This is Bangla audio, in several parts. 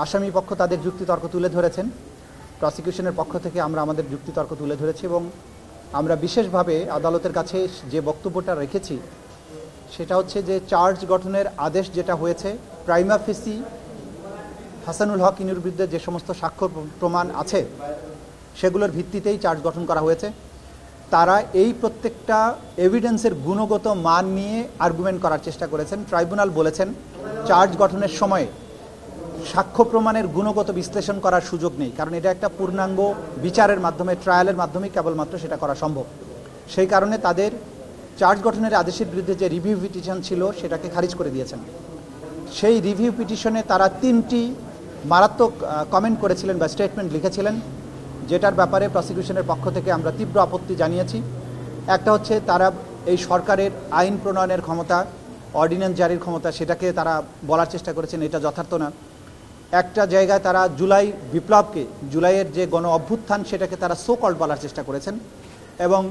আসামি পক্ষ তাদের যুক্তিতর্ক তুলে ধরেছেন, প্রসিকিউশনের পক্ষ থেকে আমরা আমাদের যুক্তিতর্ক তুলে ধরেছি এবং আমরা বিশেষভাবে আদালতের কাছে যে বক্তব্যটা রেখেছি সেটা হচ্ছে যে চার্জ গঠনের আদেশ যেটা হয়েছে, প্রাইমা ফেসি হাসানুল হক ইনুর বিরুদ্ধে যে সমস্ত সাক্ষ্য প্রমাণ আছে সেগুলোর ভিত্তিতেই চার্জ গঠন করা হয়েছে। তারা এই প্রত্যেকটা এভিডেন্সের গুণগত মান নিয়ে আর্গুমেন্ট করার চেষ্টা করেছেন। ট্রাইব্যুনাল বলেছেন চার্জ গঠনের সময় সাক্ষ্য প্রমাণের গুণগত বিশ্লেষণ করার সুযোগ নেই, কারণ এটা একটা পূর্ণাঙ্গ বিচারের মাধ্যমে, ট্রায়ালের মাধ্যমে কেবলমাত্র সেটা করা সম্ভব। সেই কারণে তাদের চার্জ গঠনের আদেশের বিরুদ্ধে যে রিভিউ পিটিশন ছিল সেটাকে খারিজ করে দিয়েছেন। সেই রিভিউ পিটিশনে তারা 3টি মারাত্মক কমেন্ট করেছিলেন বা স্টেটমেন্ট লিখেছিলেন, যেটার ব্যাপারে প্রসিকিউশনের পক্ষ থেকে আমরা তীব্র আপত্তি জানিয়েছি। একটা হচ্ছে তারা এই সরকারের আইন প্রণয়নের ক্ষমতা, অর্ডিন্যান্স জারির ক্ষমতা, সেটাকে তারা বলার চেষ্টা করেছেন এটা যথার্থ না। একটা জায়গায় তারা জুলাই বিপ্লবকে, জুলাইয়ের যে গণ অভ্যুত্থান সেটাকে তারা সো কল্ড বলার চেষ্টা করেছেন এবং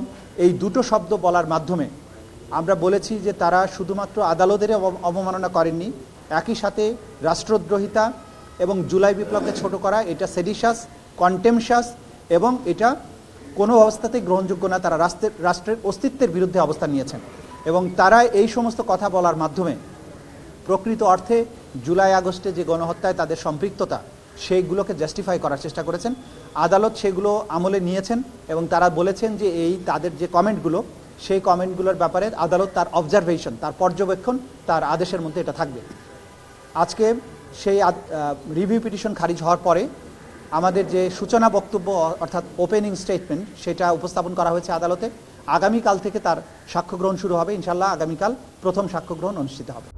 এই দুটো শব্দ বলার মাধ্যমে আমরা বলেছি যে তারা শুধুমাত্র আদালতেরই অবমাননা করেননি, একই সাথে রাষ্ট্রদ্রোহিতা এবং জুলাই বিপ্লবকে ছোট করা, এটা সেডিশাস, কন্টেমশাস এবং এটা কোনো অবস্থাতেই গ্রহণযোগ্য না। তারা রাষ্ট্রের অস্তিত্বের বিরুদ্ধে অবস্থান নিয়েছেন এবং তারা এই সমস্ত কথা বলার মাধ্যমে প্রকৃত অর্থে জুলাই আগস্টে যে গণহত্যায় তাদের সম্পৃক্ততা সেইগুলোকে জাস্টিফাই করার চেষ্টা করেছেন। আদালত সেগুলো আমলে নিয়েছেন এবং তারা বলেছেন যে এই তাদের যে কমেন্টগুলো, সেই কমেন্টগুলোর ব্যাপারে আদালত তার অবজারভেশন, তার পর্যবেক্ষণ, তার আদেশের মধ্যে এটা থাকবে। আজকে সেই রিভিউ পিটিশন খারিজ হওয়ার পরে আমাদের যে সূচনা বক্তব্য অর্থাৎ ওপেনিং স্টেটমেন্ট সেটা উপস্থাপন করা হয়েছে আদালতে। আগামীকাল থেকে তার সাক্ষ্য গ্রহণ শুরু হবে। ইনশাআল্লাহ আগামীকাল প্রথম সাক্ষ্য গ্রহণ অনুষ্ঠিত হবে।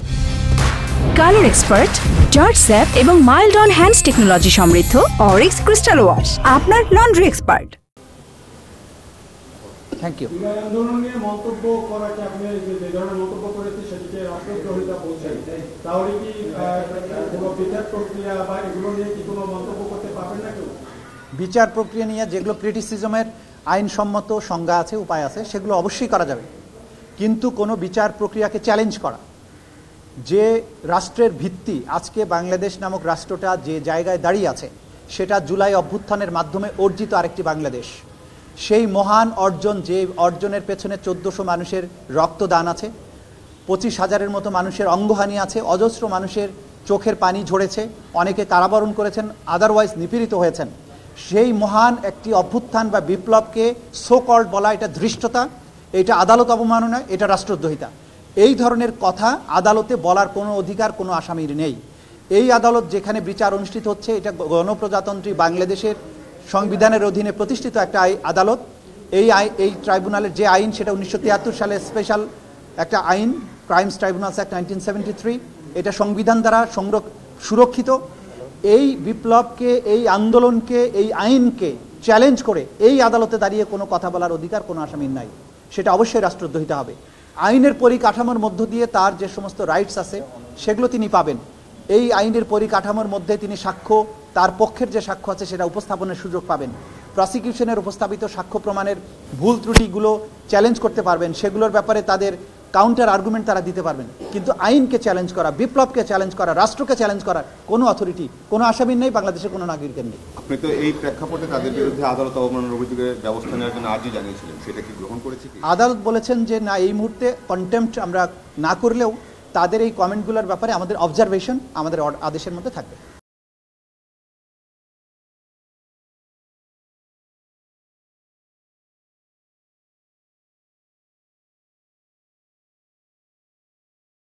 কালার এক্সপার্ট, জর্জ স্যাপ এবং মাইল্ড অন হ্যান্ডস টেকনোলজি সমৃদ্ধ অরিক্স ক্রিস্টাল ওয়াশ আপনার লন্ড্রি এক্সপার্ট। Thank you. আন্দোলন নিয়ে মন্তব্য করাকে আপনি যে ধরনের মন্তব্য করেছেন সেটিকে রাষ্ট্রদ্রোহিতা বলছেন, তাহলে কি কোনো বিচার প্রক্রিয়া বা এগুলো নিয়ে কি কোনো মন্তব্য করতে পারবেন না কেউ? বিচার প্রক্রিয়া নিয়ে যেগুলো ক্রিটিসিজমের আইনসম্মত সংজ্ঞা আছে, উপায় আছে, সেগুলো অবশ্যই করা যাবে, কিন্তু কোনো বিচার প্রক্রিয়াকে চ্যালেঞ্জ করা, যে রাষ্ট্রের ভিত্তি আজকে বাংলাদেশ নামক রাষ্ট্রটা যে জায়গায় দাঁড়িয়ে আছে সেটা জুলাই অভ্যুত্থানের মাধ্যমে অর্জিত আরেকটি বাংলাদেশ। সেই মহান অর্জন, যে অর্জনের পেছনে 1400 মানুষের রক্তদান আছে, 25,000-এর মতো মানুষের অঙ্গহানি আছে, অজস্র মানুষের চোখের পানি ঝরেছে, অনেকে কারাবরণ করেছেন, আদারওয়াইজ নিপীড়িত হয়েছেন। সেই মহান একটি অভ্যুত্থান বা বিপ্লবকে সো কল্ড বলা, এটা ধৃষ্টতা, এটা আদালত অবমাননা, এটা রাষ্ট্রদ্রোহিতা। এই ধরনের কথা আদালতে বলার কোনো অধিকার কোনো আসামির নেই। এই আদালত যেখানে বিচার অনুষ্ঠিত হচ্ছে এটা গণপ্রজাতন্ত্রী বাংলাদেশের সংবিধানের অধীনে প্রতিষ্ঠিত একটা আদালত। এই ট্রাইব্যুনালের যে আইন সেটা 1973 সালে স্পেশাল একটা আইন, ক্রাইমস ট্রাইব্যুনালস অ্যাক্ট 1973, এটা সংবিধান দ্বারা সুরক্ষিত। এই বিপ্লবকে, এই আন্দোলনকে, এই আইনকে চ্যালেঞ্জ করে এই আদালতে দাঁড়িয়ে কোনো কথা বলার অধিকার কোনো আসামির নাই, সেটা অবশ্যই রাষ্ট্রদ্রোহিতা হবে। আইনের পরিকাঠামোর মধ্য দিয়ে তার যে সমস্ত রাইটস আছে সেগুলো তিনি পাবেন। এই আইনের পরিকাঠামোর মধ্যে তিনি সাক্ষ্য, তার পক্ষের যে সাক্ষ্য আছে সেটা উপস্থাপনের সুযোগ পাবেন। প্রসিকিউশনের উপস্থাপিত সাক্ষ্য প্রমাণের ভুল ত্রুটিগুলো চ্যালেঞ্জ করতে পারবেন, সেগুলোর ব্যাপারে তাদের কাউন্টার আর্গুমেন্ট তারা দিতে পারবেন। কিন্তু আইনকে চ্যালেঞ্জ করা, বিপ্লবকে চ্যালেঞ্জ করা, রাষ্ট্রকে চ্যালেঞ্জ করার কোনো অথরিটি কোনো আসামির নেই, বাংলাদেশের কোনো নাগরিকের নেই। আপনি তো এই প্রেক্ষাপটে তাদের বিরুদ্ধে আদালত অবমাননার অভিযোগে ব্যবস্থা নেওয়ার জন্য আর্জি জানিয়েছিলেন, সেটা কি গ্রহণ করেছে? আদালত বলেছেন যে না, এই মুহূর্তে কন্টেম্পট আমরা না করলেও তাদের এই কমেন্টগুলোর ব্যাপারে আমাদের অবজারভেশন আমাদের আদেশের মধ্যে থাকবে।